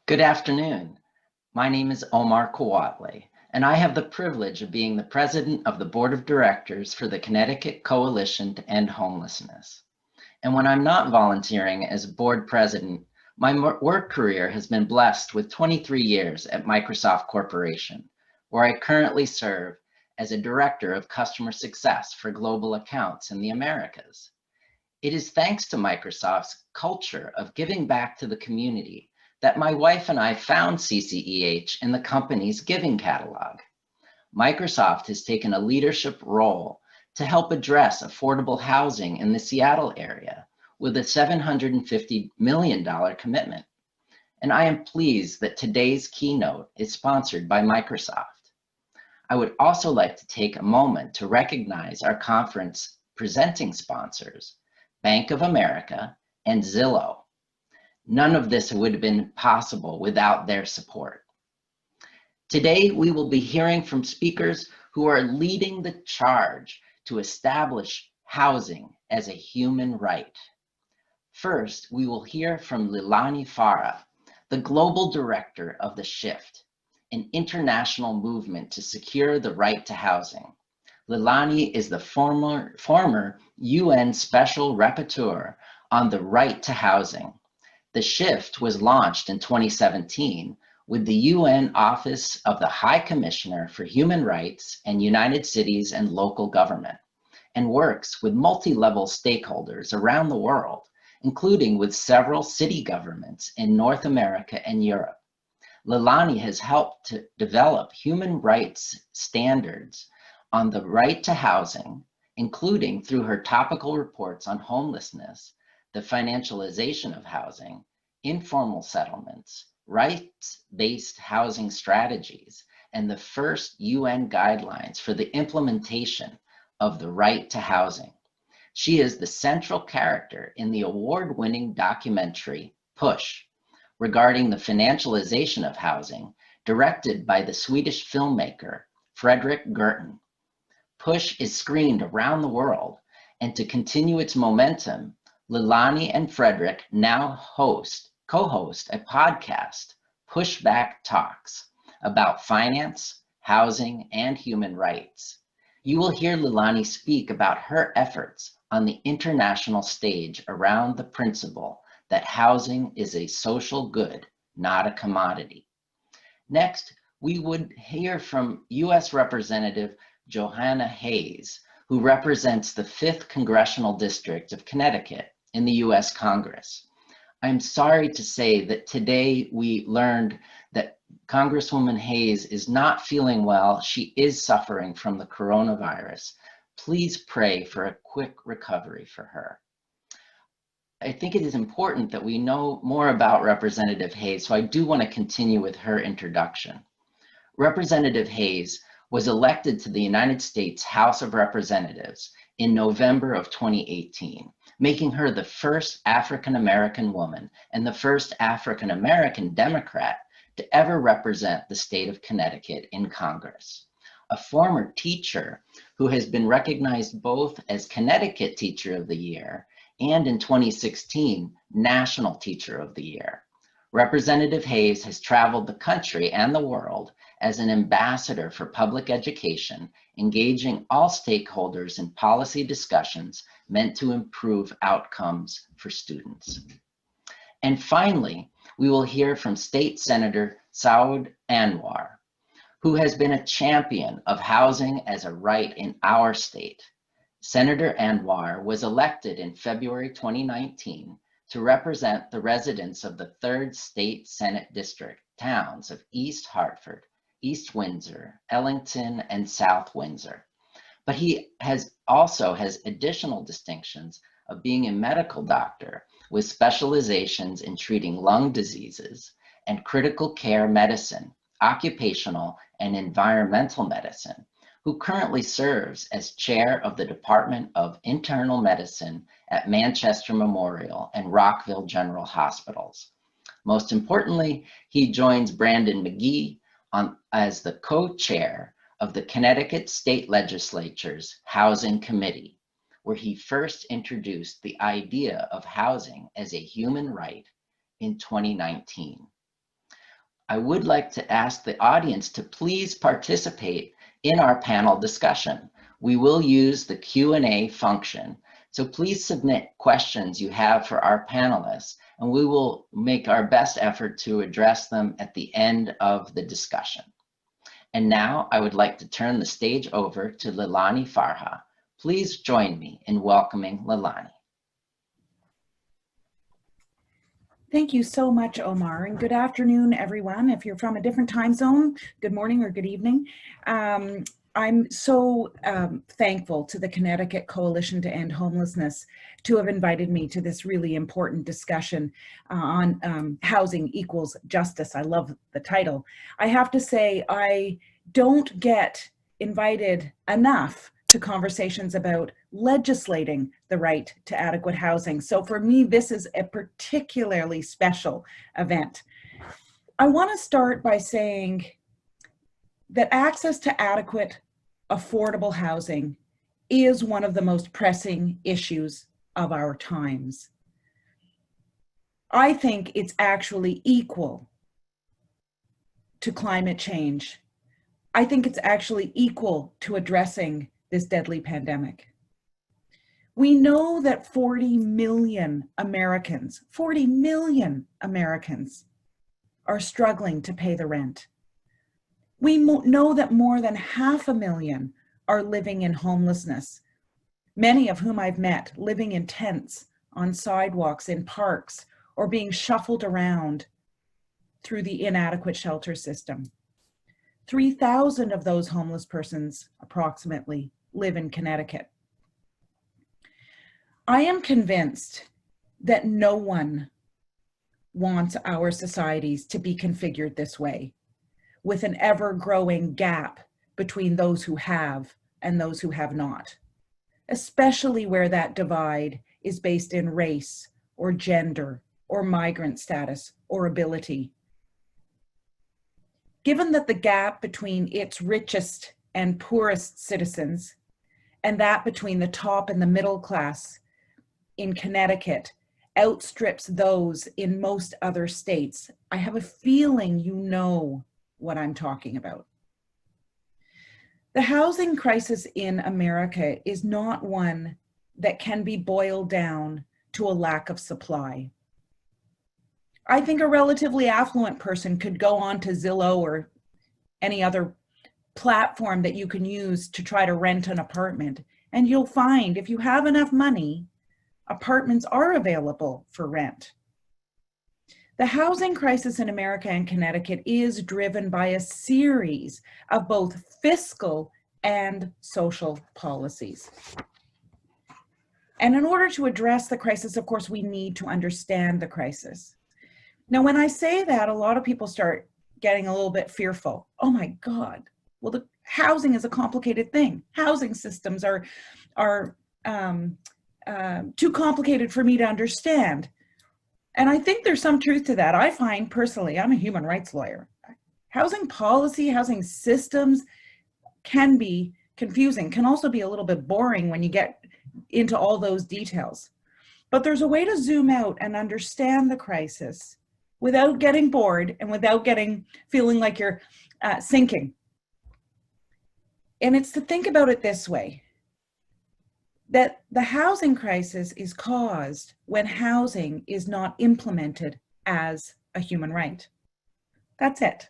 Good afternoon. My name is Omar Kawatle, and I have the privilege of being the president of the board of directors for the Connecticut Coalition to End Homelessness. And when I'm not volunteering as board president, my work career has been blessed with 23 years at Microsoft Corporation, where I currently serve as a director of customer success for global accounts in the Americas. It is thanks to Microsoft's culture of giving back to the community that my wife and I found CCEH in the company's giving catalog. Microsoft has taken a leadership role to help address affordable housing in the Seattle area with a $750 million commitment. And I am pleased that today's keynote is sponsored by Microsoft. I would also like to take a moment to recognize our conference presenting sponsors, Bank of America and Zillow. None of this would have been possible without their support. Today, we will be hearing from speakers who are leading the charge to establish housing as a human right. First, we will hear from Leilani Farha, the global director of The Shift, an international movement to secure the right to housing. Leilani is the former UN Special Rapporteur on the right to housing. The Shift was launched in 2017 with the UN Office of the High Commissioner for Human Rights and United Cities and Local Government, and works with multi-level stakeholders around the world, including with several city governments in North America and Europe. Leilani has helped to develop human rights standards on the right to housing, including through her topical reports on homelessness, the financialization of housing, informal settlements, rights-based housing strategies, and the first UN guidelines for the implementation of the right to housing. She is the central character in the award-winning documentary Push, regarding the financialization of housing, directed by the Swedish filmmaker Fredrik Gertten. Push is screened around the world, and to continue its momentum, Leilani and Fredrik now co-host a podcast, Pushback Talks, about finance, housing, and human rights. You will hear Leilani speak about her efforts on the international stage around the principle that housing is a social good, not a commodity. Next, we would hear from U.S. Representative Johanna Hayes, who represents the 5th Congressional District of Connecticut in the U.S. Congress. I'm sorry to say that today we learned that Congresswoman Hayes is not feeling well. She is suffering from the coronavirus. Please pray for a quick recovery for her. I think it is important that we know more about Representative Hayes, so I do want to continue with her introduction. Representative Hayes was elected to the United States House of Representatives in November of 2018, making her the first African-American woman and the first African-American Democrat to ever represent the state of Connecticut in Congress. A former teacher who has been recognized both as Connecticut Teacher of the Year and in 2016, National Teacher of the Year. Representative Hayes has traveled the country and the world as an ambassador for public education, engaging all stakeholders in policy discussions meant to improve outcomes for students. And finally, we will hear from State Senator Saud Anwar, who has been a champion of housing as a right in our state. Senator Anwar was elected in February 2019 to represent the residents of the 3rd State Senate District towns of East Hartford, East Windsor, Ellington, and South Windsor. But he also has additional distinctions of being a medical doctor with specializations in treating lung diseases and critical care medicine, occupational and environmental medicine, who currently serves as chair of the Department of Internal Medicine at Manchester Memorial and Rockville General Hospitals. Most importantly, he joins Brandon McGee as the co-chair of the Connecticut State Legislature's Housing Committee, where he first introduced the idea of housing as a human right in 2019. I would like to ask the audience to please participate in our panel discussion. We will use the Q&A function, so please submit questions you have for our panelists, and we will make our best effort to address them at the end of the discussion. And now I would like to turn the stage over to Leilani Farha. Please join me in welcoming Leilani. Thank you so much, Omar, and good afternoon, everyone. If you're from a different time zone, good morning or good evening. I'm so thankful to the Connecticut Coalition to End Homelessness to have invited me to this really important discussion on housing equals justice. I love the title. I have to say, I don't get invited enough to conversations about legislating the right to adequate housing. So for me, this is a particularly special event. I want to start by saying that access to adequate, affordable housing is one of the most pressing issues of our times. I think it's actually equal to climate change. I think it's actually equal to addressing this deadly pandemic. We know that 40 million Americans are struggling to pay the rent. We know that more than 500,000 are living in homelessness, many of whom I've met living in tents, on sidewalks, in parks, or being shuffled around through the inadequate shelter system. 3,000 of those homeless persons, approximately, live in Connecticut. I am convinced that no one wants our societies to be configured this way, with an ever-growing gap between those who have and those who have not, especially where that divide is based in race or gender or migrant status or ability. Given that the gap between its richest and poorest citizens and that between the top and the middle class in Connecticut outstrips those in most other states, I have a feeling you know what I'm talking about. The housing crisis in America is not one that can be boiled down to a lack of supply. I think a relatively affluent person could go on to Zillow or any other platform that you can use to try to rent an apartment, and you'll find if you have enough money, apartments are available for rent. The housing crisis in America and Connecticut is driven by a series of both fiscal and social policies. And in order to address the crisis, of course, we need to understand the crisis. Now, when I say that, a lot of people start getting a little bit fearful. Oh my God, well, the housing is a complicated thing. Housing systems are too complicated for me to understand. And I think there's some truth to that. I find personally, I'm a human rights lawyer. Housing policy, housing systems can be confusing, can also be a little bit boring when you get into all those details. But there's a way to zoom out and understand the crisis without getting bored and without feeling like you're sinking. And it's to think about it this way, that the housing crisis is caused when housing is not implemented as a human right. That's it.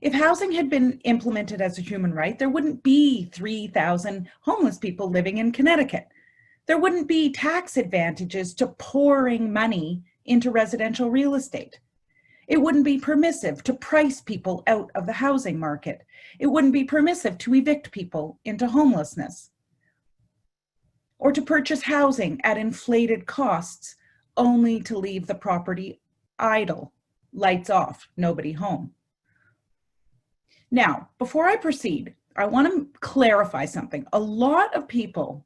If housing had been implemented as a human right, there wouldn't be 3,000 homeless people living in Connecticut. There wouldn't be tax advantages to pouring money into residential real estate. It wouldn't be permissive to price people out of the housing market. It wouldn't be permissive to evict people into homelessness, or to purchase housing at inflated costs only to leave the property idle, lights off, nobody home. Now, before I proceed, I want to clarify something. A lot of people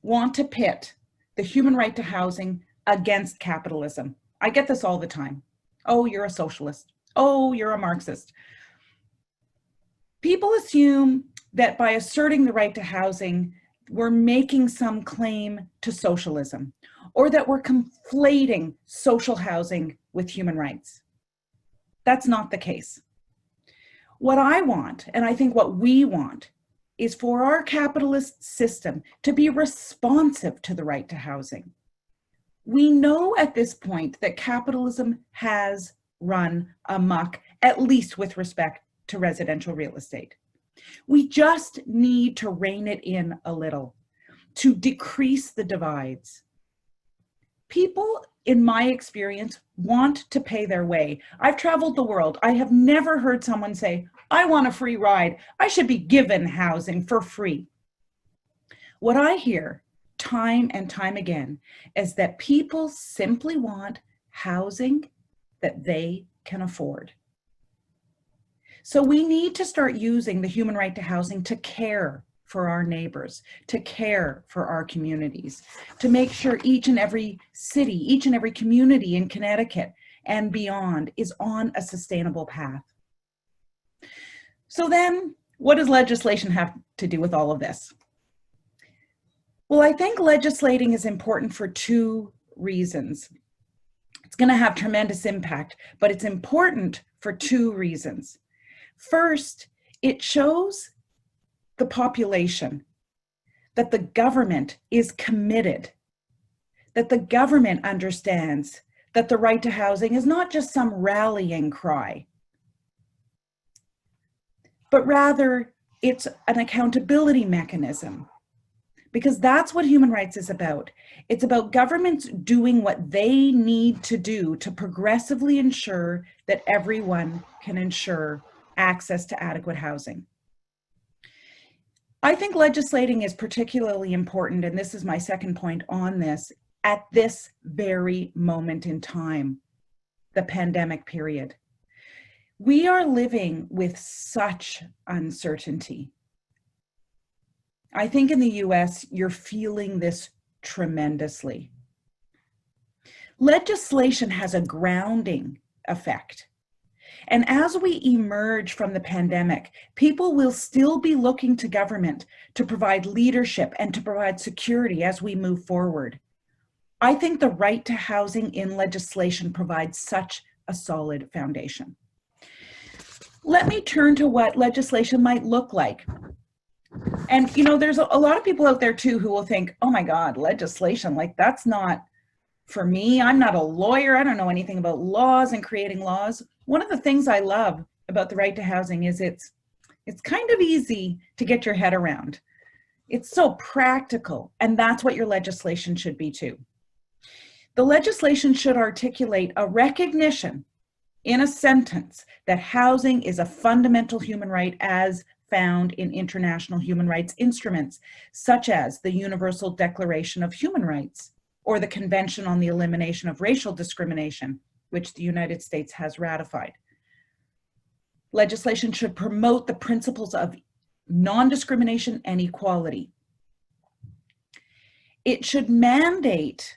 want to pit the human right to housing against capitalism. I get this all the time. Oh, you're a socialist. Oh, you're a Marxist. People assume that by asserting the right to housing, we're making some claim to socialism, or that we're conflating social housing with human rights. That's not the case. What I want, and I think what we want, is for our capitalist system to be responsive to the right to housing. We know at this point that capitalism has run amok, at least with respect to residential real estate. We just need to rein it in a little, to decrease the divides. People, in my experience, want to pay their way. I've traveled the world. I have never heard someone say, I want a free ride. I should be given housing for free. What I hear time and time again is that people simply want housing that they can afford. So we need to start using the human right to housing to care for our neighbors, to care for our communities, to make sure each and every city, each and every community in Connecticut and beyond is on a sustainable path. So then, what does legislation have to do with all of this? Well, I think legislating is important for two reasons. It's going to have tremendous impact, but it's important for two reasons. First, it shows the population that the government is committed, that the government understands that the right to housing is not just some rallying cry, but rather it's an accountability mechanism. Because that's what human rights is about. It's about governments doing what they need to do to progressively ensure that everyone can ensure access to adequate housing. I think legislating is particularly important, and this is my second point on this, at this very moment in time, the pandemic period. We are living with such uncertainty. I think in the US, you're feeling this tremendously. Legislation has a grounding effect. And as we emerge from the pandemic, people will still be looking to government to provide leadership and to provide security as we move forward. I think the right to housing in legislation provides such a solid foundation. Let me turn to what legislation might look like. And, you know, there's a lot of people out there too who will think, oh my God, legislation, like that's not for me. I'm not a lawyer. I don't know anything about laws and creating laws. One of the things I love about the right to housing is it's kind of easy to get your head around. It's so practical, and that's what your legislation should be too. The legislation should articulate a recognition in a sentence that housing is a fundamental human right as found in international human rights instruments, such as the Universal Declaration of Human Rights or the Convention on the Elimination of Racial Discrimination, which the United States has ratified. Legislation should promote the principles of non-discrimination and equality. It should mandate,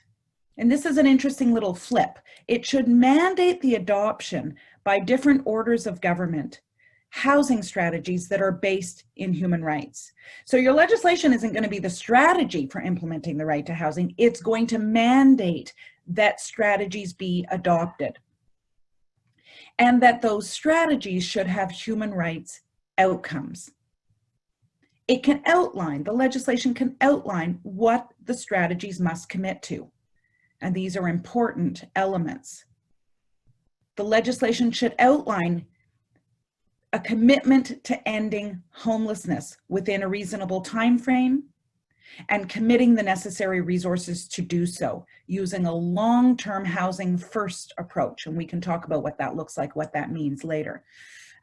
and this is an interesting little flip, it should mandate the adoption by different orders of government housing strategies that are based in human rights. So your legislation isn't going to be the strategy for implementing the right to housing. It's going to mandate that strategies be adopted and that those strategies should have human rights outcomes. It can outline, the legislation can outline what the strategies must commit to. And these are important elements. The legislation should outline a commitment to ending homelessness within a reasonable time frame and committing the necessary resources to do so using a long-term housing first approach. And we can talk about what that looks like, what that means later,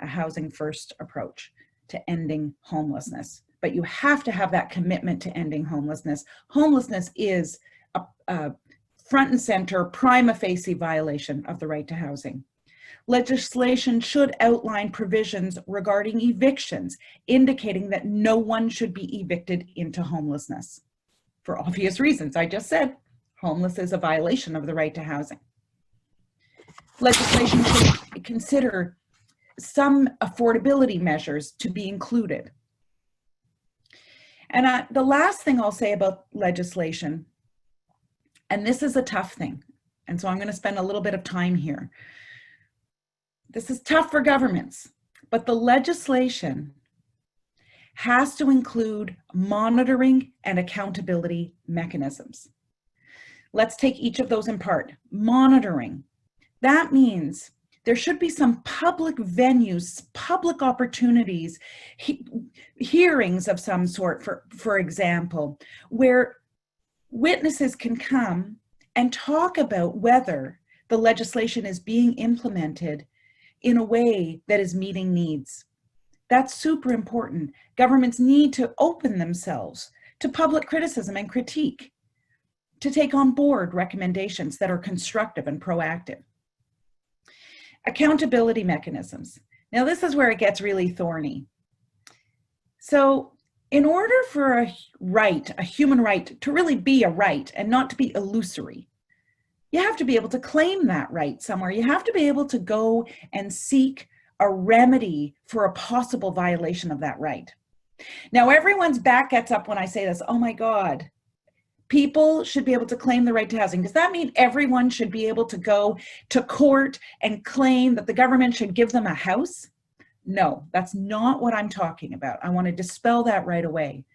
a housing first approach to ending homelessness. But you have to have that commitment to ending homelessness. Homelessness is a front and center prima facie violation of the right to housing. Legislation should outline provisions regarding evictions, indicating that no one should be evicted into homelessness. For obvious reasons, I just said, homeless is a violation of the right to housing. Legislation should consider some affordability measures to be included. And the last thing I'll say about legislation, and this is a tough thing, and so I'm going to spend a little bit of time here. this is tough for governments, but the legislation has to include monitoring and accountability mechanisms. Let's take each of those in part. Monitoring. That means there should be some public venues, public opportunities, hearings of some sort, for example, where witnesses can come and talk about whether the legislation is being implemented in a way that is meeting needs. That's super important. Governments need to open themselves to public criticism and critique, to take on board recommendations that are constructive and proactive. Accountability mechanisms. Now, this is where it gets really thorny. So, in order for a right, a human right, to really be a right and not to be illusory, you have to be able to claim that right somewhere. You have to be able to go and seek a remedy for a possible violation of that right. Now, everyone's back gets up when I say this. Oh my God, people should be able to claim the right to housing. Does that mean everyone should be able to go to court and claim that the government should give them a house? No, that's not what I'm talking about. I want to dispel that right away.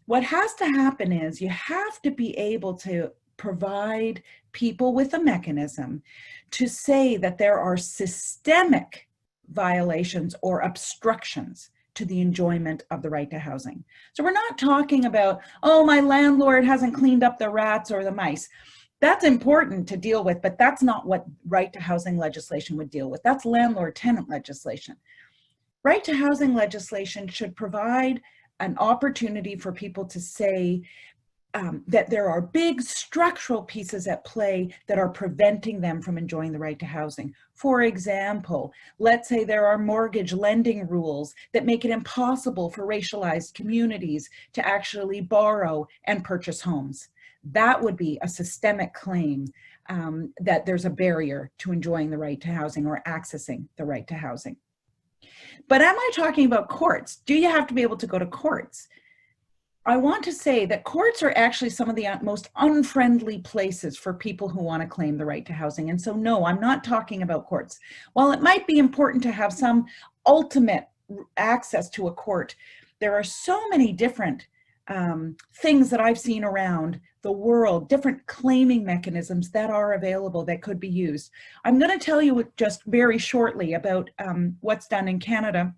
What has to happen is you have to be able to provide people with a mechanism to say that there are systemic violations or obstructions to the enjoyment of the right to housing. So we're not talking about, oh, my landlord hasn't cleaned up the rats or the mice. That's important to deal with, but that's not what right to housing legislation would deal with. That's landlord-tenant legislation. Right to housing legislation should provide an opportunity for people to say that there are big structural pieces at play that are preventing them from enjoying the right to housing. For example, let's say there are mortgage lending rules that make it impossible for racialized communities to actually borrow and purchase homes. That would be a systemic claim that there's a barrier to enjoying the right to housing or accessing the right to housing. But am I talking about courts? Do you have to be able to go to courts? I want to say that courts are actually some of the most unfriendly places for people who want to claim the right to housing. And so, no, I'm not talking about courts. While it might be important to have some ultimate access to a court, there are so many different things that I've seen around the world, different claiming mechanisms that are available that could be used. I'm going to tell you just very shortly about what's done in Canada.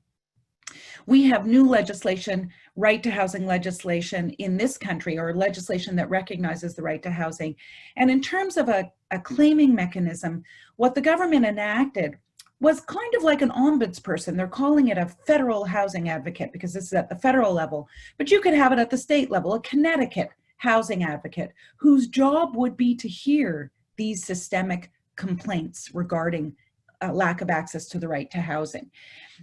We have new legislation, right to housing legislation in this country, or legislation that recognizes the right to housing. And in terms of a claiming mechanism, what the government enacted was kind of like an ombudsperson. They're calling it a federal housing advocate because this is at the federal level, but you could have it at the state level, a Connecticut housing advocate whose job would be to hear these systemic complaints regarding lack of access to the right to housing.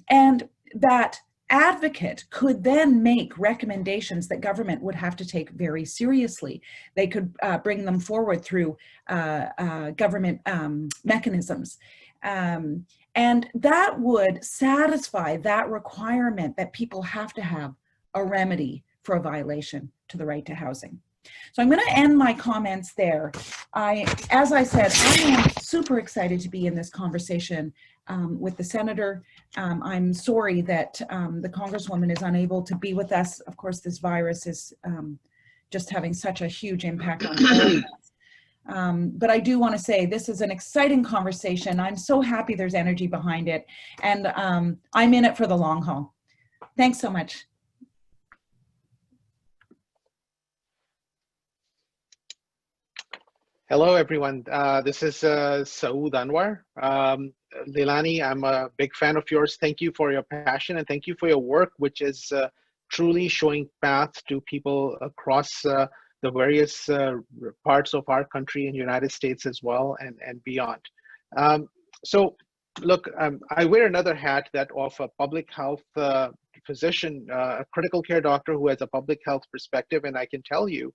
And that advocate could then make recommendations that government would have to take very seriously. They could bring them forward through government mechanisms. And that would satisfy that requirement that people have to have a remedy for a violation to the right to housing. So I'm going to end my comments there. As I said, I am super excited to be in this conversation with the Senator. I'm sorry that the Congresswoman is unable to be with us. Of course, this virus is just having such a huge impact on all of us. But I do want to say this is an exciting conversation. I'm so happy there's energy behind it. And I'm in it for the long haul. Thanks so much. Hello, everyone. This is Saud Anwar. Leilani, I'm a big fan of yours. Thank you for your passion and thank you for your work, which is truly showing path to people across the various parts of our country and United States as well and beyond. So look, I wear another hat, that of a public health physician, a critical care doctor who has a public health perspective, and I can tell you,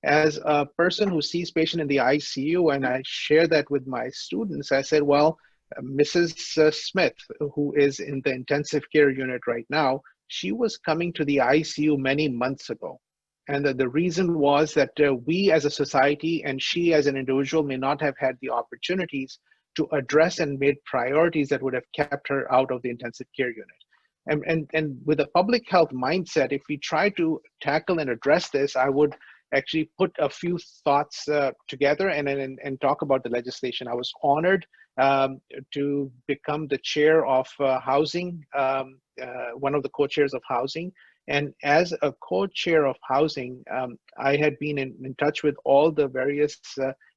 as a person who sees patient in the ICU, and I share that with my students, I said, well, Mrs. Smith, who is in the intensive care unit right now, she was coming to the ICU many months ago. And the reason was that we as a society and she as an individual may not have had the opportunities to address and made priorities that would have kept her out of the intensive care unit. And with a public health mindset, if we try to tackle and address this, I would actually put a few thoughts together and talk about the legislation. I was honored to become the chair of housing, one of the co-chairs of housing. And as a co-chair of housing, I had been in touch with all the various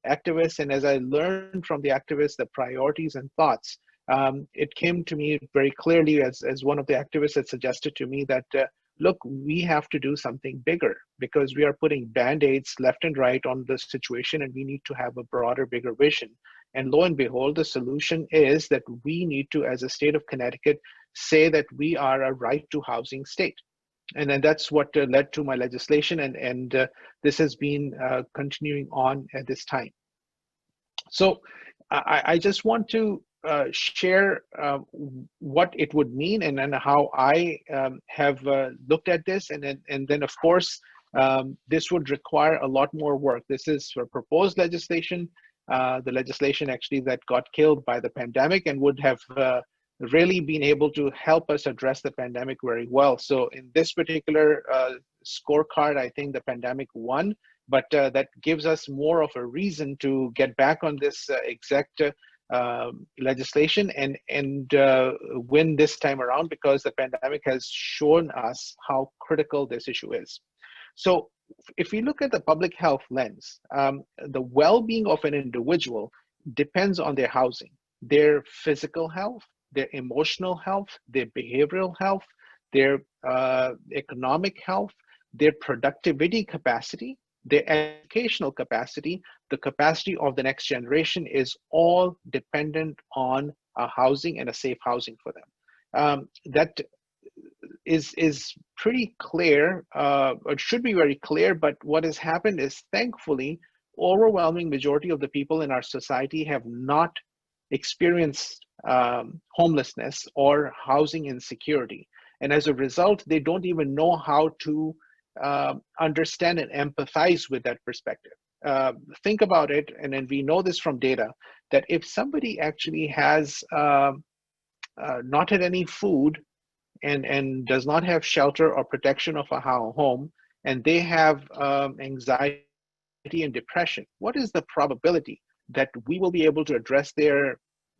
activists. And as I learned from the activists, the priorities and thoughts, it came to me very clearly as one of the activists had suggested to me that, look, we have to do something bigger because we are putting band-aids left and right on the situation, and we need to have a broader, bigger vision. And lo and behold, the solution is that we need to, as a state of Connecticut, say that we are a right to housing state. And then that's what led to my legislation, and this has been continuing on at this time. So I just want to share what it would mean and how I have looked at this, and then of course this would require a lot more work. This is for proposed legislation, the legislation actually that got killed by the pandemic and would have really been able to help us address the pandemic very well. So in this particular scorecard, I think the pandemic won, but that gives us more of a reason to get back on this exact legislation and win this time around, because the pandemic has shown us how critical this issue is. So if we look at the public health lens, the well-being of an individual depends on their housing, their physical health, their emotional health, their behavioral health, their economic health, their productivity capacity, their educational capacity, the capacity of the next generation is all dependent on a housing and a safe housing for them. That is pretty clear, it should be very clear, but what has happened is, thankfully, overwhelming majority of the people in our society have not experienced homelessness or housing insecurity. And as a result, they don't even know how to understand and empathize with that perspective. Think about it, and then we know this from data, that if somebody actually has not had any food and does not have shelter or protection of a home, and they have anxiety and depression, what is the probability that we will be able to address their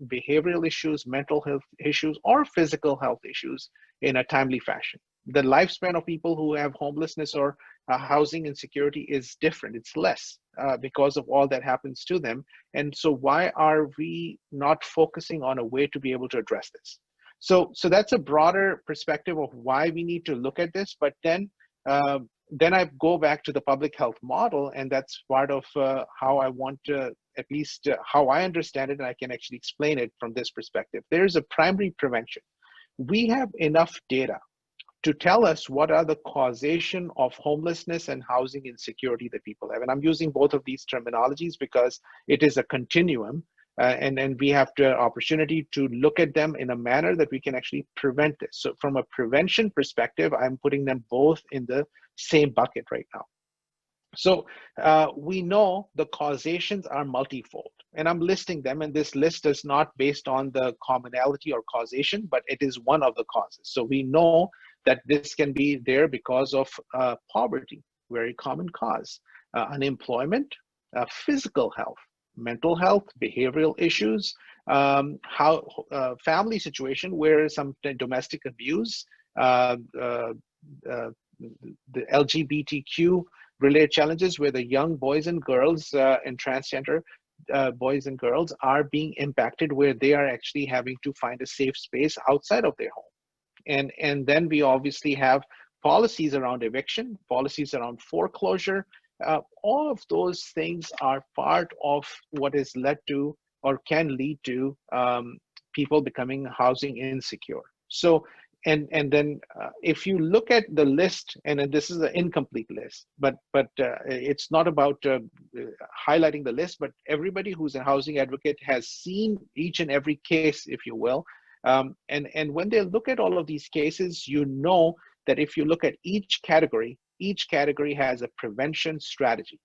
behavioral issues, mental health issues, or physical health issues in a timely fashion? The lifespan of people who have homelessness or housing insecurity is different. It's less because of all that happens to them. And so why are we not focusing on a way to be able to address this? So that's a broader perspective of why we need to look at this. But then I go back to the public health model, and that's part of how I want to, at least how I understand it, and I can actually explain it from this perspective. There's a primary prevention. We have enough data to tell us what are the causation of homelessness and housing insecurity that people have. And I'm using both of these terminologies because it is a continuum, and we have the opportunity to look at them in a manner that we can actually prevent this. So from a prevention perspective, I'm putting them both in the same bucket right now. So we know the causations are multifold, and I'm listing them, and this list is not based on the commonality or causation, but it is one of the causes. So we know that this can be there because of poverty, very common cause, unemployment, physical health, mental health, behavioral issues, family situation where some domestic abuse, the LGBTQ related challenges where the young boys and girls and transgender boys and girls are being impacted, where they are actually having to find a safe space outside of their home. And then we obviously have policies around eviction, policies around foreclosure. All of those things are part of what is led to or can lead to people becoming housing insecure. So, and then if you look at the list, and this is an incomplete list, but it's not about highlighting the list, but everybody who's a housing advocate has seen each and every case, if you will. And when they look at all of these cases, you know that if you look at each category has a prevention strategy.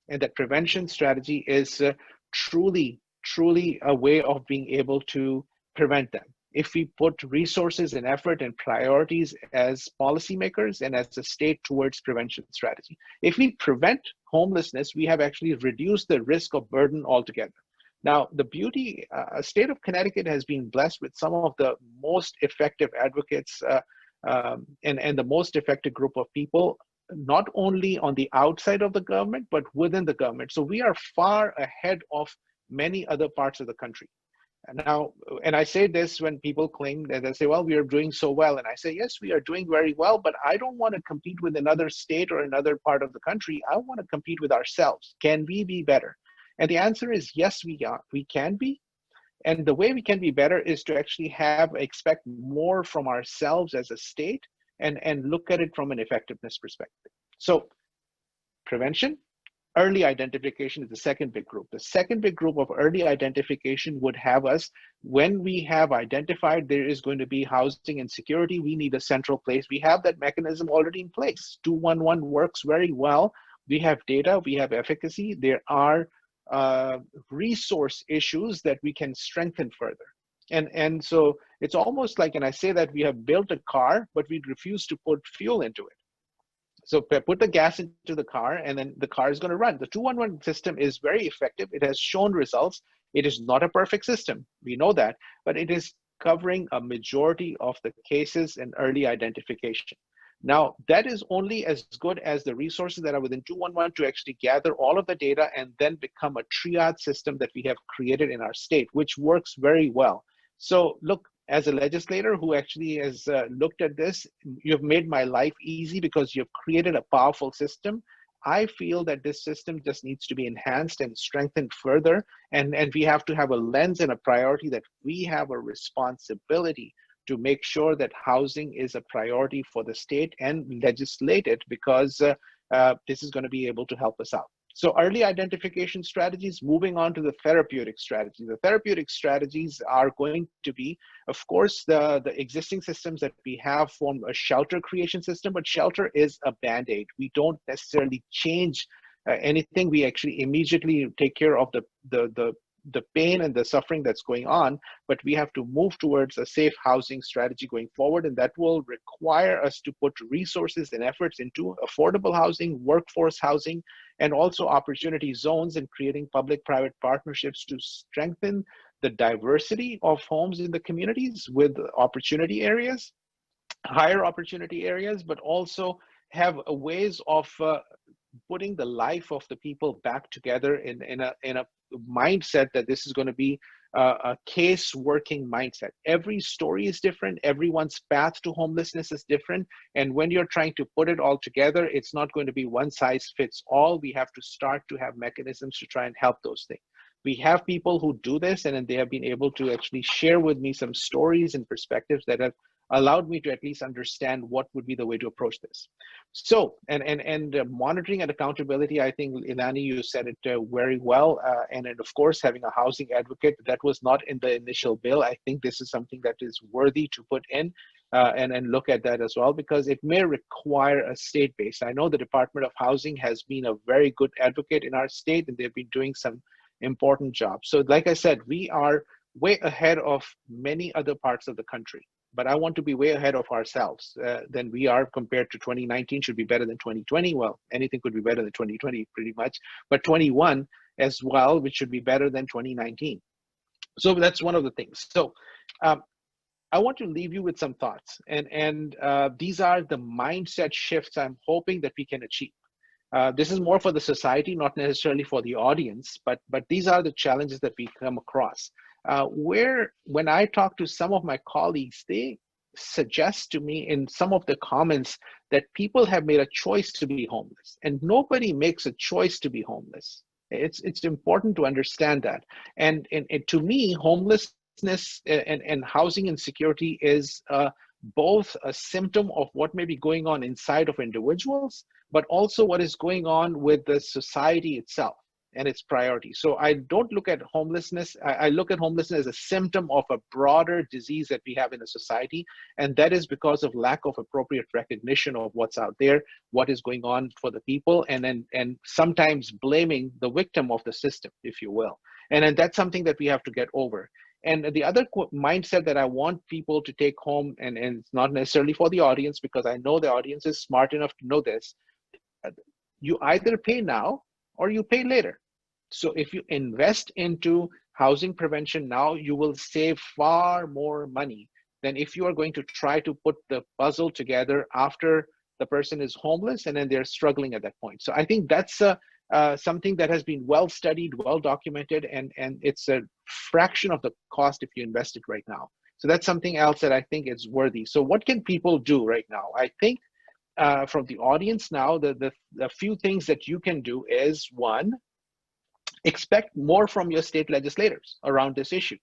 And that prevention strategy is truly truly a way of being able to prevent them. If we put resources and effort and priorities as policymakers and as a state towards prevention strategy. If we prevent homelessness, we have actually reduced the risk of burden altogether. Now, the beauty, state of Connecticut has been blessed with some of the most effective advocates and the most effective group of people, not only on the outside of the government, but within the government. So we are far ahead of many other parts of the country. Now, and I say this when people claim that they say, well, we are doing so well. And I say, yes, we are doing very well, but I don't want to compete with another state or another part of the country. I want to compete with ourselves. Can we be better? And the answer is yes, we can be. And the way we can be better is to actually expect more from ourselves as a state and look at it from an effectiveness perspective. So prevention, early identification is the second big group. The second big group of early identification would have us, when we have identified there is going to be housing insecurity, we need a central place. We have that mechanism already in place. 211 works very well. We have data, we have efficacy. There are resource issues that we can strengthen further. And so it's almost like, and I say that we have built a car, but we refuse to put fuel into it. So put the gas into the car and then the car is going to run. The 211 system is very effective. It has shown results. It is not a perfect system. We know that, but it is covering a majority of the cases in early identification. Now, that is only as good as the resources that are within 211 to actually gather all of the data and then become a triage system that we have created in our state, which works very well. So look, as a legislator who actually has looked at this, you've made my life easy because you've created a powerful system. I feel that this system just needs to be enhanced and strengthened further. And we have to have a lens and a priority that we have a responsibility to make sure that housing is a priority for the state and legislate it, because this is going to be able to help us out. So early identification strategies, moving on to the therapeutic strategy. The therapeutic strategies are going to be, of course, the existing systems that we have form a shelter creation system, but shelter is a Band-Aid. We don't necessarily change anything. We actually immediately take care of the pain and the suffering that's going on, but we have to move towards a safe housing strategy going forward, and that will require us to put resources and efforts into affordable housing, workforce housing, and also opportunity zones, and creating public-private partnerships to strengthen the diversity of homes in the communities with opportunity areas, higher opportunity areas, but also have ways of putting the life of the people back together in a mindset that this is going to be a case working mindset. Every story is different. Everyone's path to homelessness is different. And when you're trying to put it all together, it's not going to be one size fits all. We have to start to have mechanisms to try and help those things. We have people who do this, and they have been able to actually share with me some stories and perspectives that have allowed me to at least understand what would be the way to approach this. So, and monitoring and accountability, I think, Leilani, you said it very well. And of course, having a housing advocate, that was not in the initial bill. I think this is something that is worthy to put in and look at that as well, because it may require a state-based. I know the Department of Housing has been a very good advocate in our state, and they've been doing some important jobs. So like I said, we are way ahead of many other parts of the country. But I want to be way ahead of ourselves than we are compared to 2019. Should be better than 2020. Well, anything could be better than 2020 pretty much, but 21 as well, which should be better than 2019. So that's one of the things. So I want to leave you with some thoughts, and these are the mindset shifts I'm hoping that we can achieve. This is more for the society, not necessarily for the audience, but these are the challenges that we come across. When I talk to some of my colleagues, they suggest to me in some of the comments that people have made a choice to be homeless, and nobody makes a choice to be homeless. It's important to understand that. And to me, homelessness and housing insecurity is both a symptom of what may be going on inside of individuals, but also what is going on with the society itself and its priorities. So I don't look at homelessness, I look at homelessness as a symptom of a broader disease that we have in a society, and that is because of lack of appropriate recognition of what's out there, what is going on for the people, and sometimes blaming the victim of the system, if you will. And then that's something that we have to get over. And the other mindset that I want people to take home, and it's not necessarily for the audience, because I know the audience is smart enough to know this, you either pay now or you pay later. So if you invest into housing prevention now, you will save far more money than if you are going to try to put the puzzle together after the person is homeless and then they're struggling at that point. So I think that's something that has been well studied, well documented, and it's a fraction of the cost if you invest it right now. So that's something else that I think is worthy. So what can people do right now? I think from the audience now, the few things that you can do is, one, expect more from your state legislators around this issue.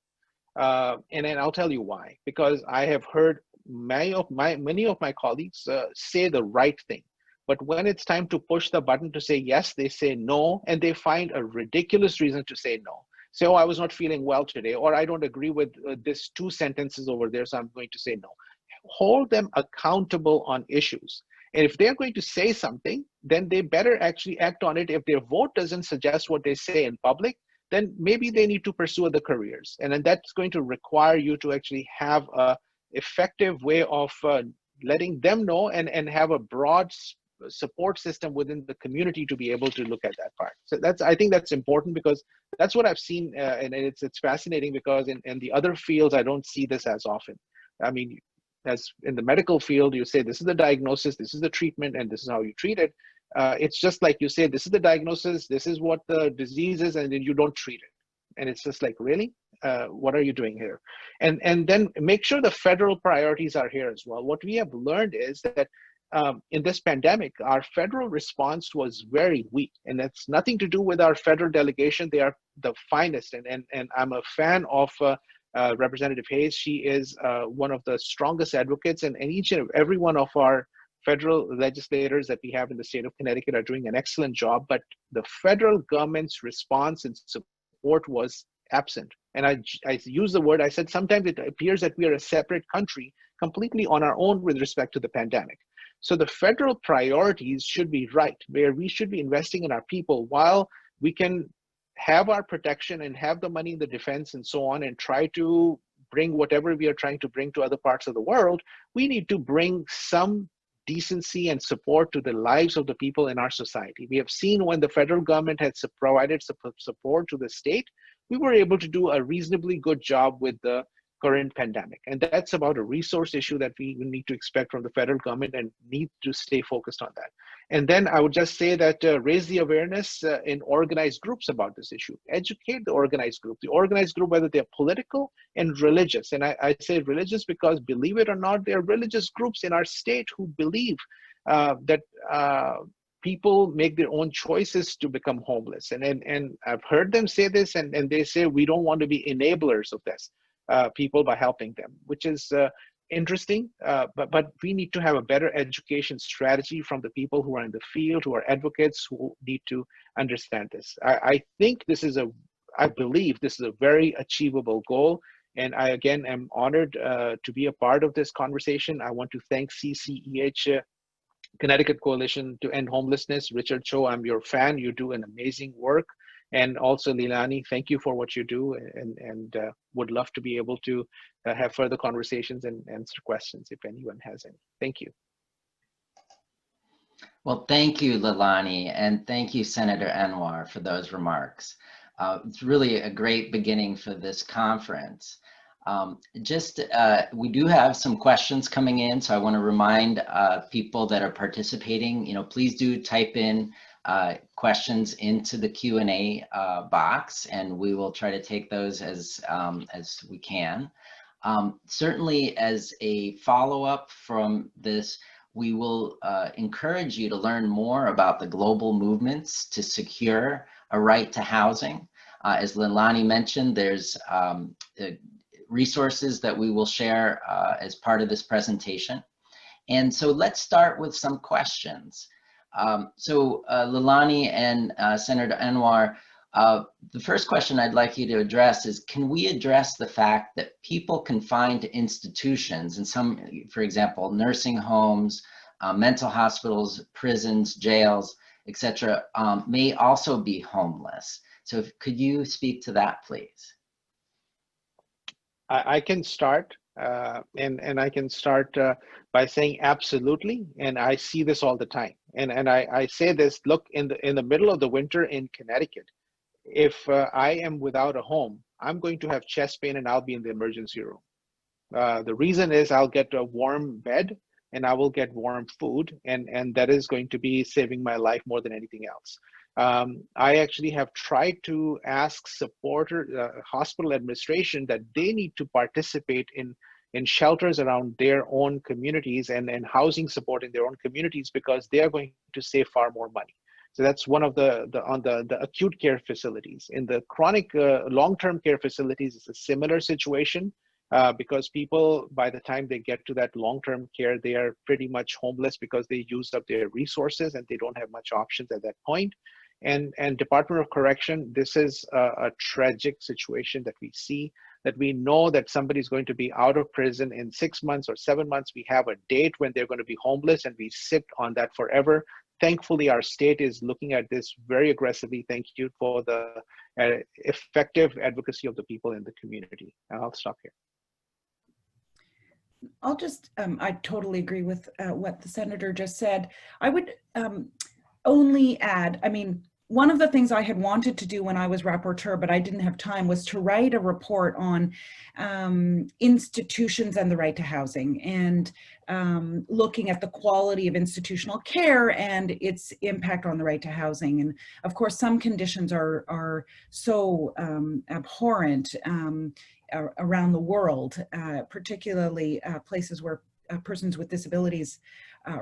And then I'll tell you why. Because I have heard many of my colleagues say the right thing. But when it's time to push the button to say yes, they say no, and they find a ridiculous reason to say no. Say, oh, I was not feeling well today, or I don't agree with this 2 sentences over there, so I'm going to say no. Hold them accountable on issues. And if they're going to say something, then they better actually act on it. If their vote doesn't suggest what they say in public, then maybe they need to pursue other careers. And then that's going to require you to actually have an effective way of letting them know, and have a broad support system within the community to be able to look at that part. So I think that's important, because that's what I've seen, and it's fascinating, because in the other fields, I don't see this as often. I mean, as in the medical field, you say, this is the diagnosis, this is the treatment, and this is how you treat it. It's just like you say, this is the diagnosis, this is what the disease is, and then you don't treat it. And it's just like, really? What are you doing here? And then make sure the federal priorities are here as well. What we have learned is that in this pandemic, our federal response was very weak, and that's nothing to do with our federal delegation. They are the finest, and I'm a fan of Representative Hayes. She is one of the strongest advocates, and each and every one of our federal legislators that we have in the state of Connecticut are doing an excellent job, but the federal government's response and support was absent. And I use the word, I said, sometimes it appears that we are a separate country completely on our own with respect to the pandemic. So the federal priorities should be right, where we should be investing in our people while we can have our protection and have the money in the defense and so on, and try to bring whatever we are trying to bring to other parts of the world. We need to bring some decency and support to the lives of the people in our society. We have seen when the federal government has provided support to the state, we were able to do a reasonably good job with the current pandemic. And that's about a resource issue that we need to expect from the federal government, and need to stay focused on that. And then I would just say that raise the awareness in organized groups about this issue. Educate the organized group, whether they're political and religious. And I say religious because, believe it or not, there are religious groups in our state who believe that people make their own choices to become homeless. And I've heard them say this, and they say, we don't want to be enablers of this. People by helping them, which is interesting, but we need to have a better education strategy from the people who are in the field, who are advocates, who need to understand this. I believe this is a very achievable goal, and I again am honored to be a part of this conversation. I want to thank CCEH, Connecticut Coalition to End Homelessness. Richard Cho, I'm your fan. You do an amazing work. And also, Leilani, thank you for what you do, and would love to be able to have further conversations and answer questions if anyone has any. Thank you. Well, thank you, Leilani, and thank you, Senator Anwar, for those remarks. It's really a great beginning for this conference. We do have some questions coming in, so I want to remind people that are participating, please do type in questions into the Q&A box, and we will try to take those as we can. Certainly, as a follow-up from this, we will encourage you to learn more about the global movements to secure a right to housing. As Leilani mentioned, there's resources that we will share as part of this presentation. And so let's start with some questions. Leilani and Senator Anwar, the first question I'd like you to address is, can we address the fact that people confined to institutions, and some, for example, nursing homes, mental hospitals, prisons, jails, etc., may also be homeless? So could you speak to that, please? I can start, and I can start by saying absolutely, and I see this all the time. And I say this, look, in the middle of the winter in Connecticut, if I am without a home, I'm going to have chest pain and I'll be in the emergency room. The reason is I'll get a warm bed and I will get warm food, and that is going to be saving my life more than anything else. I actually have tried to ask hospital administration that they need to participate in shelters around their own communities and housing support in their own communities, because they are going to save far more money. So that's one of the acute care facilities. In the chronic long-term care facilities, it's a similar situation. Because people, by the time they get to that long-term care, they are pretty much homeless because they used up their resources and they don't have much options at that point. And Department of Correction, this is a tragic situation that we see, that we know that somebody's going to be out of prison in 6 months or 7 months. We have a date when they're going to be homeless, and we sit on that forever. Thankfully, our state is looking at this very aggressively. Thank you for the effective advocacy of the people in the community. And I'll stop here. I'll just, I totally agree with what the Senator just said. I would only add, I mean, one of the things I had wanted to do when I was rapporteur, but I didn't have time, was to write a report on institutions and the right to housing, and looking at the quality of institutional care and its impact on the right to housing. And of course, some conditions are so abhorrent around the world, particularly places where persons with disabilities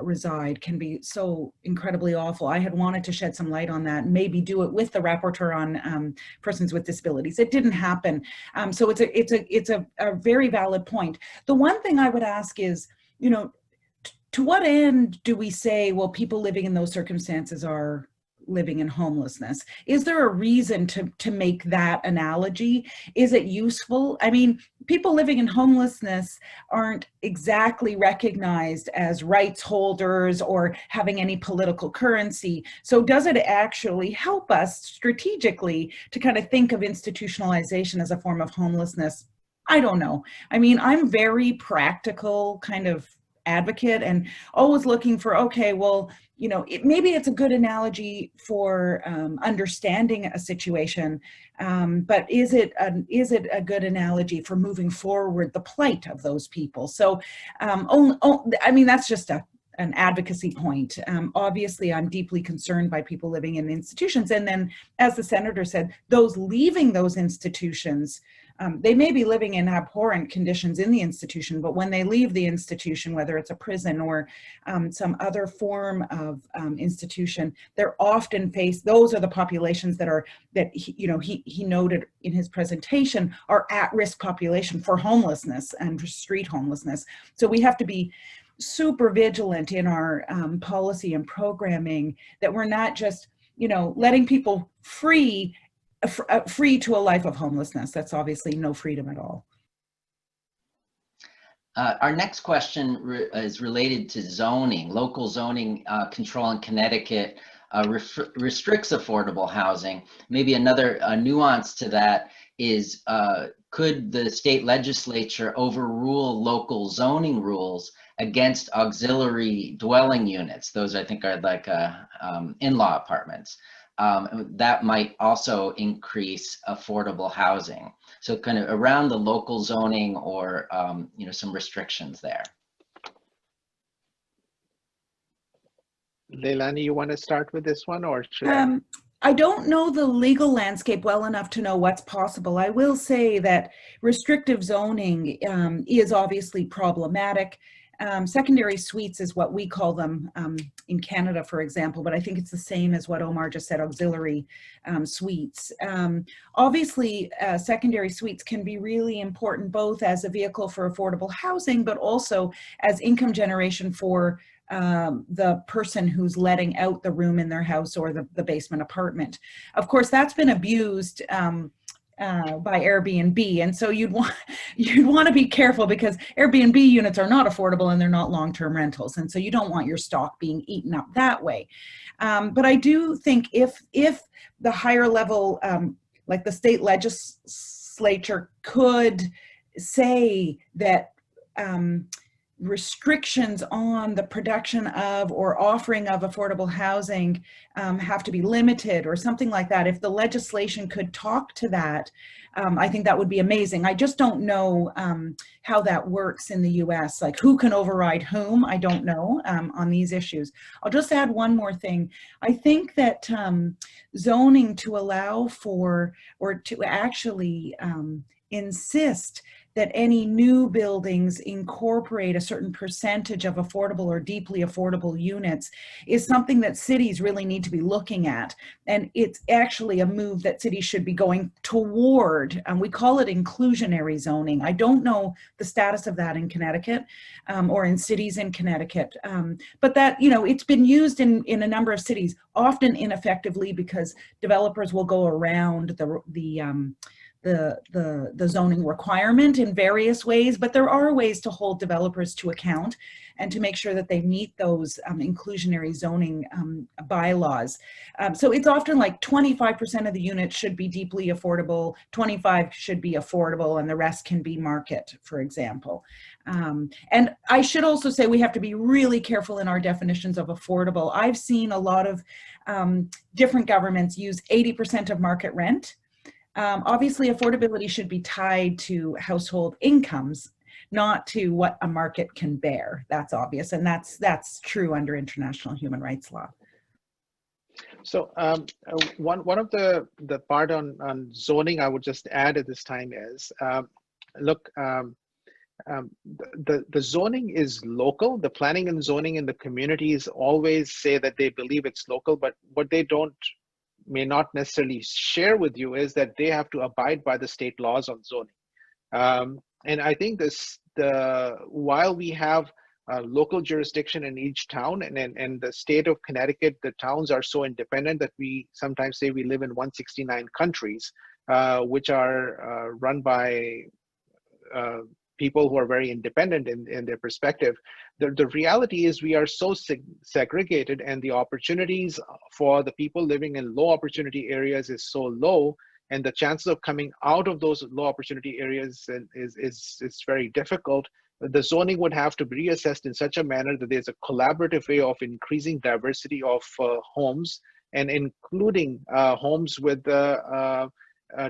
reside, can be so incredibly awful. I had wanted to shed some light on that, and maybe do it with the rapporteur on persons with disabilities. It didn't happen. So it's a very valid point. The one thing I would ask is, you know, to what end do we say, well, people living in those circumstances are living in homelessness? Is there a reason to make that analogy? Is it useful? I mean, people living in homelessness aren't exactly recognized as rights holders or having any political currency. So does it actually help us strategically to kind of think of institutionalization as a form of homelessness? I don't know. I mean, I'm very practical kind of advocate, and always looking for, okay, well, you know, maybe it's a good analogy for understanding a situation, but is it a good analogy for moving forward the plight of those people? So, I mean, that's just an advocacy point. Obviously, I'm deeply concerned by people living in institutions, and then, as the Senator said, those leaving those institutions. They may be living in abhorrent conditions in the institution, but when they leave the institution, whether it's a prison or some other form of institution, they're often faced, those are the populations that he noted in his presentation are at-risk population for homelessness and street homelessness. So we have to be super vigilant in our policy and programming, that we're not just, you know, letting people free to a life of homelessness. That's obviously no freedom at all. Our next question is related to zoning. Local zoning control in Connecticut restricts affordable housing. Maybe another nuance to that is, could the state legislature overrule local zoning rules against auxiliary dwelling units? Those, I think, are like in-law apartments. That might also increase affordable housing. So kind of around the local zoning, or you know, some restrictions there. Leilani, you want to start with this one, or should I? I don't know the legal landscape well enough to know what's possible. I will say that restrictive zoning is obviously problematic. Secondary suites is what we call them in Canada, for example, but I think it's the same as what Omar just said, auxiliary suites. Obviously, secondary suites can be really important both as a vehicle for affordable housing, but also as income generation for the person who's letting out the room in their house or the basement apartment. Of course, that's been abused by Airbnb, and so you'd want to be careful, because Airbnb units are not affordable and they're not long-term rentals, and so you don't want your stock being eaten up that way. But I do think if the higher level, like the state legislature, could say that restrictions on the production of or offering of affordable housing have to be limited or something like that, if the legislation could talk to that, I think that would be amazing. I just don't know how that works in the US, like who can override whom, I don't know on these issues. I'll just add one more thing. I think that zoning to allow for, or to actually insist that any new buildings incorporate a certain percentage of affordable or deeply affordable units is something that cities really need to be looking at. And it's actually a move that cities should be going toward. We call it inclusionary zoning. I don't know the status of that in Connecticut or in cities in Connecticut, but that, you know, it's been used in a number of cities, often ineffectively because developers will go around the zoning requirement in various ways, but there are ways to hold developers to account and to make sure that they meet those inclusionary zoning bylaws. So it's often like 25% of the units should be deeply affordable, 25 should be affordable, and the rest can be market, for example. And I should also say we have to be really careful in our definitions of affordable. I've seen a lot of different governments use 80% of market rent. Obviously, affordability should be tied to household incomes, not to what a market can bear. That's obvious, and that's true under international human rights law. So one of the part on zoning I would just add at this time is, look, the zoning is local. The planning and zoning in the communities always say that they believe it's local, but what they may not necessarily share with you is that they have to abide by the state laws on zoning. And I think while we have local jurisdiction in each town, and the state of Connecticut, the towns are so independent that we sometimes say we live in 169 countries, which are run by people who are very independent in their perspective. The reality is we are so segregated, and the opportunities for the people living in low opportunity areas is so low, and the chances of coming out of those low opportunity areas is very difficult. The zoning would have to be reassessed in such a manner that there's a collaborative way of increasing diversity of homes, and including homes with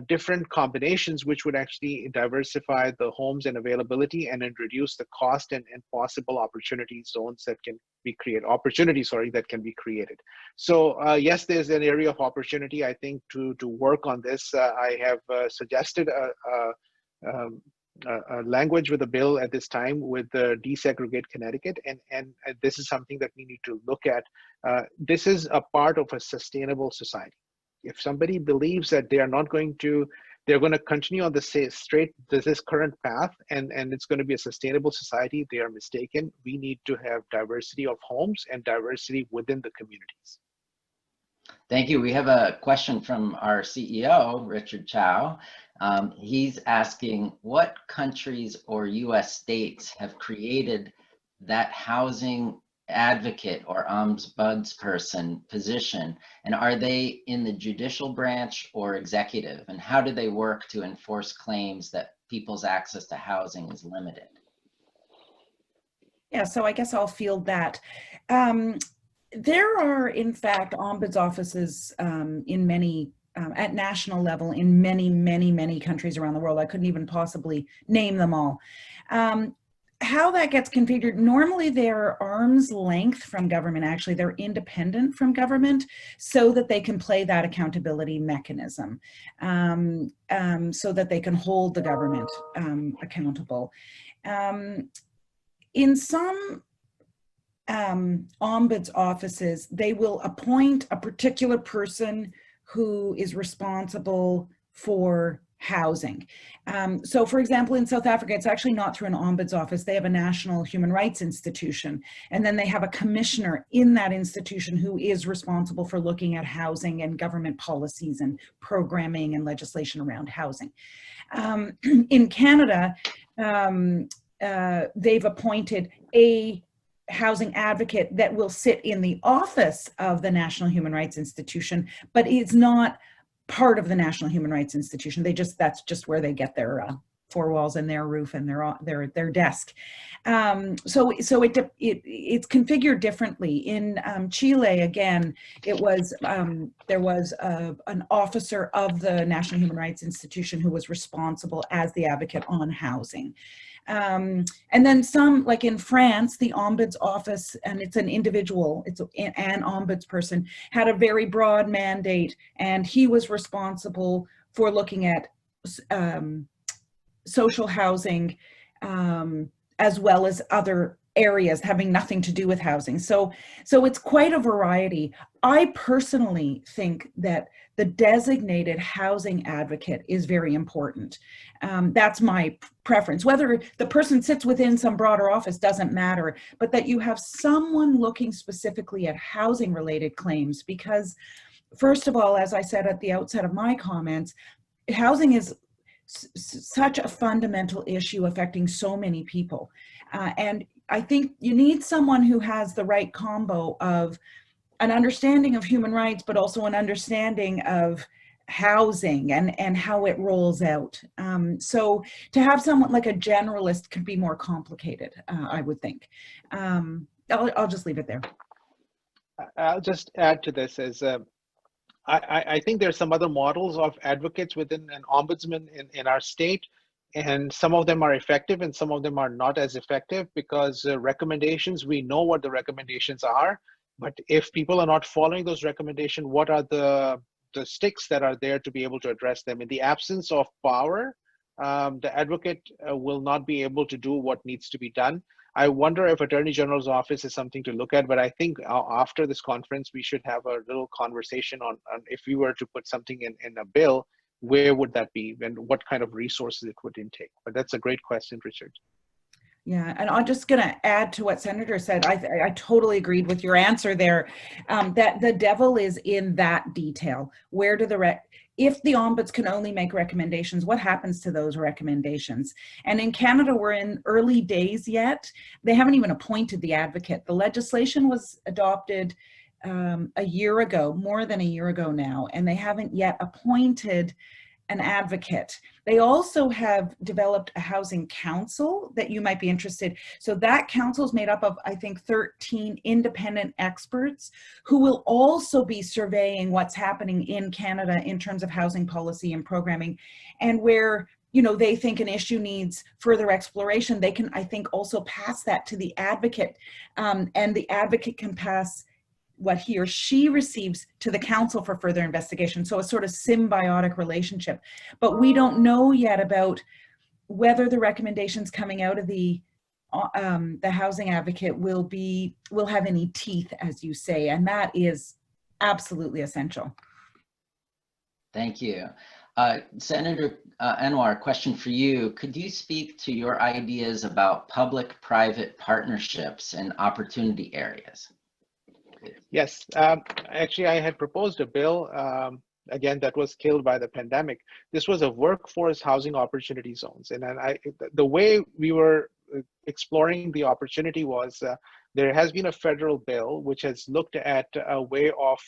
different combinations, which would actually diversify the homes and availability, and then reduce the cost and possible opportunity zones that can be created, that can be created. So yes, there's an area of opportunity, I think, to work on this. I have suggested a language with a bill at this time with desegregate Connecticut, and this is something that we need to look at. This is a part of a sustainable society. If somebody believes that they're going to continue on this current path, and it's going to be a sustainable society, they are mistaken. We need to have diversity of homes and diversity within the communities. Thank you. We have a question from our CEO, Richard Chow. He's asking, what countries or US states have created that housing advocate or ombudsperson position, and are they in the judicial branch or executive, and how do they work to enforce claims that people's access to housing is limited? Yeah, so I guess I'll field that. There are, in fact, ombuds offices in many at national level in many countries around the world. I couldn't even possibly name them all. How that gets configured, normally they're arm's length from government. Actually, they're independent from government so that they can play that accountability mechanism, so that they can hold the government accountable. In some ombuds offices, they will appoint a particular person who is responsible for housing. So for example, in South Africa, it's actually not through an ombuds office. They have a national human rights institution, and then they have a commissioner in that institution who is responsible for looking at housing and government policies and programming and legislation around housing. In Canada, they've appointed a housing advocate that will sit in the office of the National Human Rights Institution, but it's not part of the National Human Rights Institution. That's just where they get their four walls and their roof and their desk. So it's configured differently. In Chile, again, there was an officer of the National Human Rights Institution who was responsible as the advocate on housing. And then some, like in France, the Ombuds office, and it's an individual, it's an ombudsperson, had a very broad mandate, and he was responsible for looking at social housing, as well as other areas having nothing to do with housing. So it's quite a variety. I personally think that the designated housing advocate is very important. That's my preference. Whether the person sits within some broader office doesn't matter, but that you have someone looking specifically at housing related claims, because first of all, as I said at the outset of my comments, housing is such a fundamental issue affecting so many people. And I think you need someone who has the right combo of an understanding of human rights, but also an understanding of housing and how it rolls out. So to have someone like a generalist could be more complicated, I would think. I'll just leave it there. I'll just add to this as I think there's some other models of advocates within an ombudsman in our state, and some of them are effective and some of them are not as effective, because recommendations, we know what the recommendations are, but if people are not following those recommendations, what are the sticks that are there to be able to address them? In the absence of power, the advocate will not be able to do what needs to be done. I wonder if Attorney General's office is something to look at, but I think after this conference, we should have a little conversation on if we were to put something in a bill, where would that be and what kind of resources it would intake? But that's a great question, Richard. Yeah, and I'm just going to add to what Senator said. I totally agreed with your answer there, that the devil is in that detail. Where do if the ombuds can only make recommendations, what happens to those recommendations? And in Canada, we're in early days yet. They haven't even appointed the advocate. The legislation was adopted a year ago, more than a year ago now, and they haven't yet appointed an advocate. They also have developed a housing council that you might be interested. So that council is made up of, I think, 13 independent experts who will also be surveying what's happening in Canada in terms of housing policy and programming, and where they think an issue needs further exploration, they can, I think, also pass that to the advocate, and the advocate can pass what he or she receives to the council for further investigation. So a sort of symbiotic relationship. But we don't know yet about whether the recommendations coming out of the housing advocate will have any teeth, as you say, and that is absolutely essential. Thank you. Senator Anwar, question for you. Could you speak to your ideas about public-private partnerships and opportunity areas? Yes, actually, I had proposed a bill, again, that was killed by the pandemic. This was a workforce housing opportunity zones. And the way we were exploring the opportunity was there has been a federal bill which has looked at a way of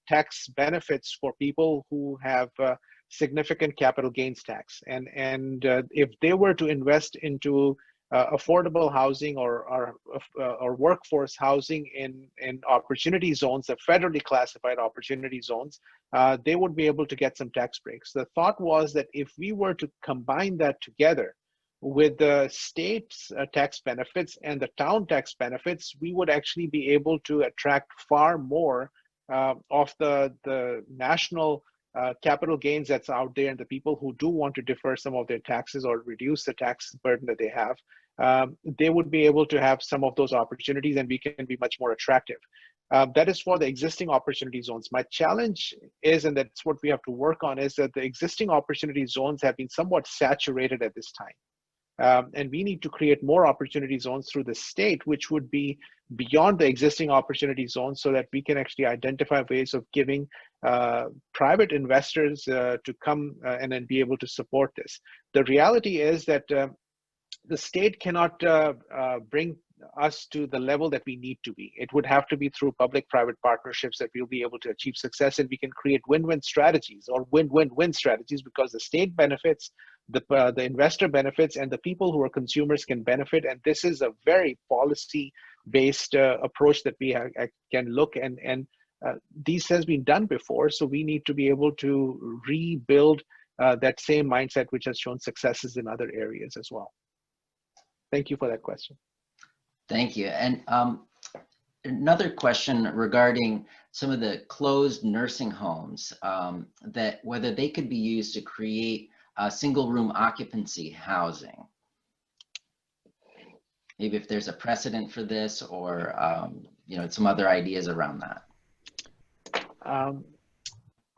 tax benefits for people who have significant capital gains tax. And if they were to invest into affordable housing or workforce housing in opportunity zones, the federally classified opportunity zones, they would be able to get some tax breaks. The thought was that if we were to combine that together with the state's tax benefits and the town tax benefits, we would actually be able to attract far more of the national capital gains that's out there, and the people who do want to defer some of their taxes or reduce the tax burden that they have, they would be able to have some of those opportunities, and we can be much more attractive. That is for the existing opportunity zones. My challenge is, and that's what we have to work on, is that the existing opportunity zones have been somewhat saturated at this time. And we need to create more opportunity zones through the state, which would be beyond the existing opportunity zones, so that we can actually identify ways of giving private investors to come and then be able to support this. The reality is that the state cannot bring us to the level that we need to be. It would have to be through public-private partnerships that we'll be able to achieve success, and we can create win-win strategies or win-win-win strategies, because the state benefits, the investor benefits, and the people who are consumers can benefit. And this is a very policy-based approach that we can look, and this has been done before. So we need to be able to rebuild that same mindset, which has shown successes in other areas as well. Thank you for that question. Thank you. And another question regarding some of the closed nursing homes, that whether they could be used to create single room occupancy housing. Maybe if there's a precedent for this, or some other ideas around that.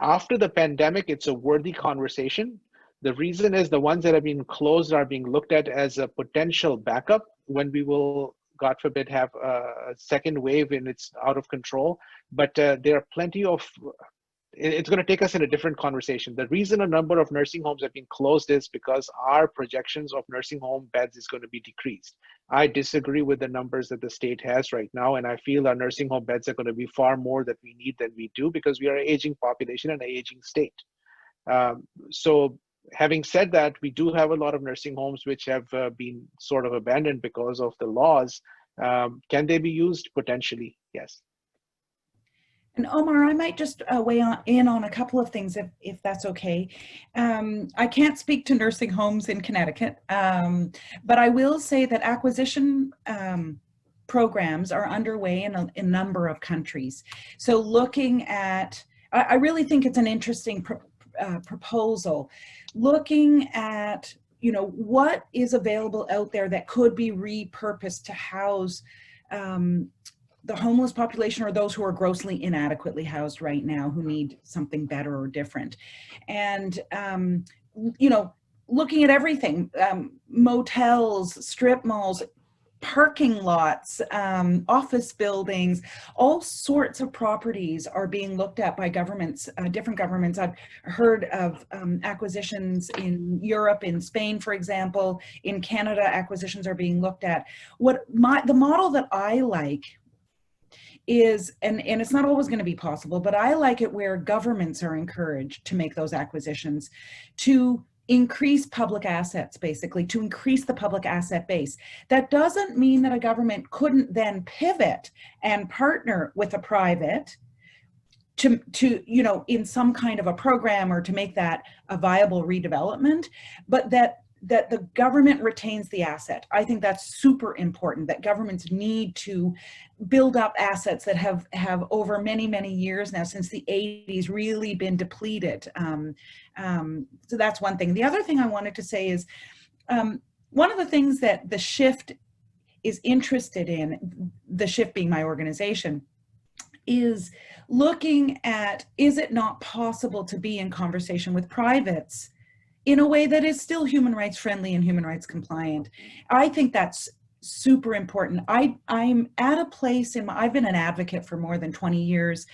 After the pandemic, it's a worthy conversation. The reason is the ones that have been closed are being looked at as a potential backup when we will, God forbid, have a second wave and it's out of control. But there are plenty of, it's going to take us in a different conversation. The reason a number of nursing homes have been closed is because our projections of nursing home beds is going to be decreased. I disagree with the numbers that the state has right now, and I feel our nursing home beds are going to be far more that we need than we do, because we are an aging population and an aging state. So having said that, we do have a lot of nursing homes which have been sort of abandoned because of the laws. Can they be used? Potentially, yes. And Omar, I might just weigh in on a couple of things, if that's okay. I can't speak to nursing homes in Connecticut, but I will say that acquisition programs are underway in a number of countries. So looking at, I really think it's an interesting proposal, looking at what is available out there that could be repurposed to house the homeless population, or those who are grossly inadequately housed right now, who need something better or different. And looking at everything, motels, strip malls, parking lots, office buildings, all sorts of properties are being looked at by governments, different governments. I've heard of acquisitions in Europe, in Spain, for example. In Canada, acquisitions are being looked at. The model that I like is, and it's not always going to be possible, but I like it where governments are encouraged to make those acquisitions, to increase public assets, basically, to increase the public asset base. That doesn't mean that a government couldn't then pivot and partner with a private to in some kind of a program, or to make that a viable redevelopment, but that the government retains the asset. I think that's super important, that governments need to build up assets that have over many, many years now, since the 80s, really been depleted. So that's one thing. The other thing I wanted to say is, one of the things that the Shift is interested in, the Shift being my organization, is looking at, is it not possible to be in conversation with privates in a way that is still human rights friendly and human rights compliant? I think that's super important. I'm at a place I've been an advocate for more than 20 years.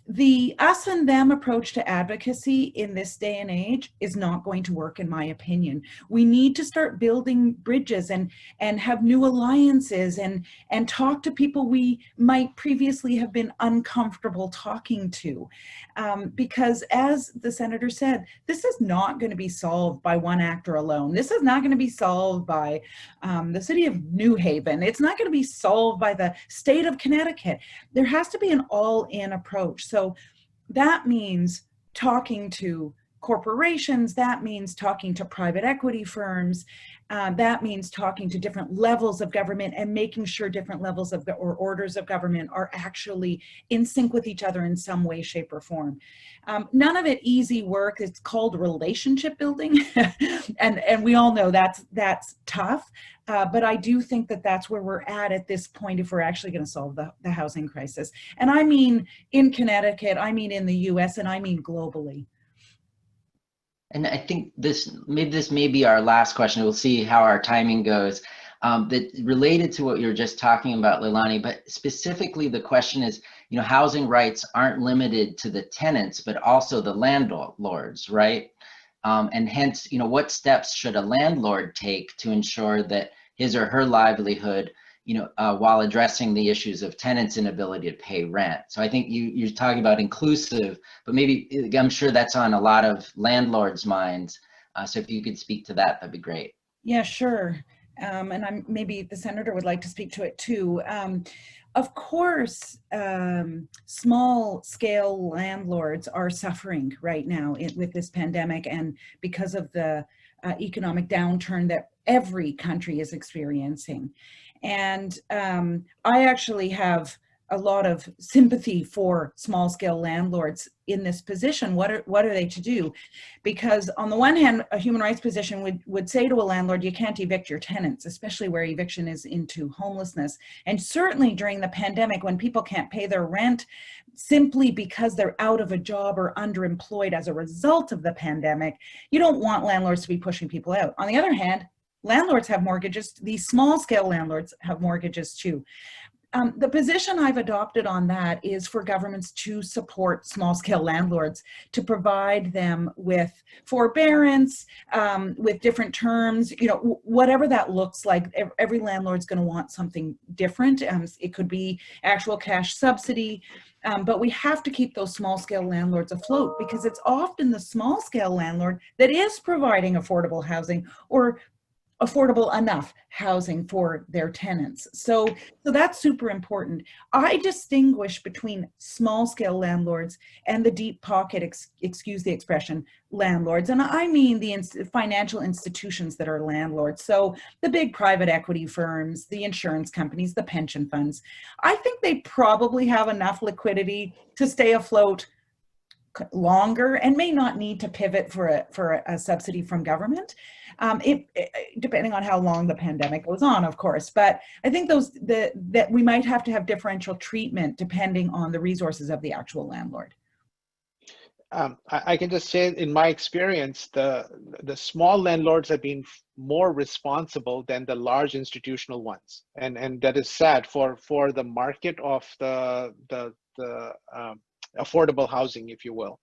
The us and them approach to advocacy in this day and age is not going to work, in my opinion. We need to start building bridges and have new alliances and talk to people we might previously have been uncomfortable talking to. Because as the Senator said, this is not going to be solved by one actor alone. This is not going to be solved by the city of New Haven. It's not going to be solved by the state of Connecticut. There has to be an all-in approach. So that means talking to corporations, that means talking to private equity firms, that means talking to different levels of government and making sure different levels of or orders of government are actually in sync with each other in some way, shape, or form. None of it easy work. It's called relationship building, and we all know that's tough. But I do think that that's where we're at this point, if we're actually going to solve the housing crisis. And I mean in Connecticut, I mean in the US, and I mean globally. And I think this may be our last question. We'll see how our timing goes. That related to what you were just talking about, Leilani, but specifically the question is, housing rights aren't limited to the tenants, but also the landlords, right? And hence, what steps should a landlord take to ensure that his or her livelihood, while addressing the issues of tenants' inability to pay rent. So I think you're talking about inclusive, but maybe I'm sure that's on a lot of landlords' minds. So if you could speak to that, that'd be great. Yeah, sure. And maybe the senator would like to speak to it too. Of course, small scale landlords are suffering right now with this pandemic, and because of the economic downturn that every country is experiencing. And I actually have a lot of sympathy for small scale landlords in this position. What are they to do? Because on the one hand, a human rights position would say to a landlord, you can't evict your tenants, especially where eviction is into homelessness. And certainly during the pandemic, when people can't pay their rent simply because they're out of a job or underemployed as a result of the pandemic, you don't want landlords to be pushing people out. On the other hand, landlords have mortgages. These small scale landlords have mortgages too. The position I've adopted on that is for governments to support small-scale landlords, to provide them with forbearance, with different terms, whatever that looks like. Every landlord's going to want something different. It could be actual cash subsidy, but we have to keep those small-scale landlords afloat, because it's often the small-scale landlord that is providing affordable housing or affordable enough housing for their tenants. So that's super important. I distinguish between small scale landlords and the deep pocket, excuse the expression, landlords. And I mean the financial institutions that are landlords. So the big private equity firms, the insurance companies, the pension funds. I think they probably have enough liquidity to stay afloat longer and may not need to pivot for a subsidy from government, depending on how long the pandemic goes on, of course. But I think that we might have to have differential treatment depending on the resources of the actual landlord. I can just say, in my experience, the small landlords have been more responsible than the large institutional ones, and that is sad for the market of the affordable housing, if you will.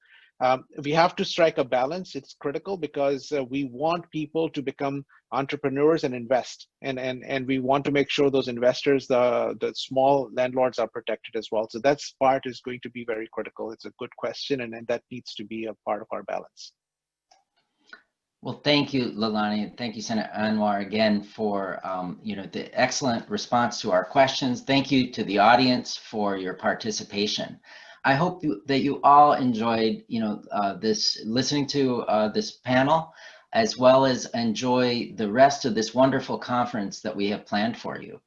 We have to strike a balance. It's critical because we want people to become entrepreneurs and invest, and we want to make sure those investors, the small landlords, are protected as well. So that part is going to be very critical. It's a good question, and that needs to be a part of our balance. Well, thank you, Leilani. Thank you, Senator Anwar, again for the excellent response to our questions. Thank you to the audience for your participation. I hope that you all enjoyed, listening to this panel, as well as enjoy the rest of this wonderful conference that we have planned for you.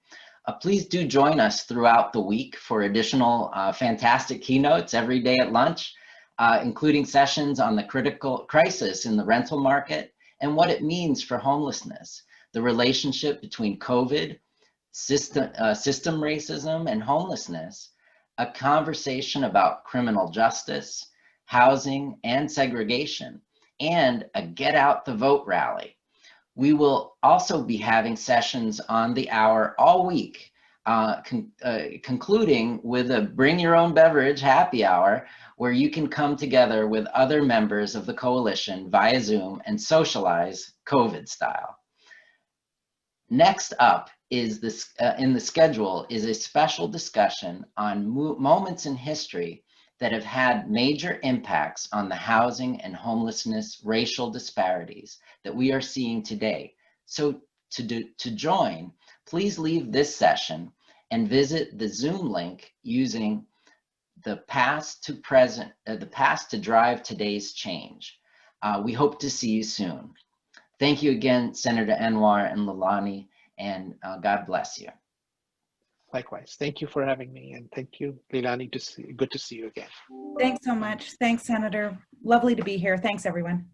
Please do join us throughout the week for additional fantastic keynotes every day at lunch, including sessions on the critical crisis in the rental market and what it means for homelessness, the relationship between COVID, system racism, and homelessness, a conversation about criminal justice, housing, and segregation, and a Get Out the Vote rally. We will also be having sessions on the hour all week, concluding with a Bring Your Own Beverage happy hour, where you can come together with other members of the coalition via Zoom and socialize COVID style. Next up is this in the schedule is a special discussion on moments in history that have had major impacts on the housing and homelessness racial disparities that we are seeing today. So to join, please leave this session and visit the Zoom link using the past to present, the past to drive today's change. We hope to see you soon. Thank you again, Senator Anwar and Leilani, and God bless you. Likewise. Thank you for having me, and thank you, Leilani. Good to see you again. Thanks so much. Thanks, Senator. Lovely to be here. Thanks, everyone.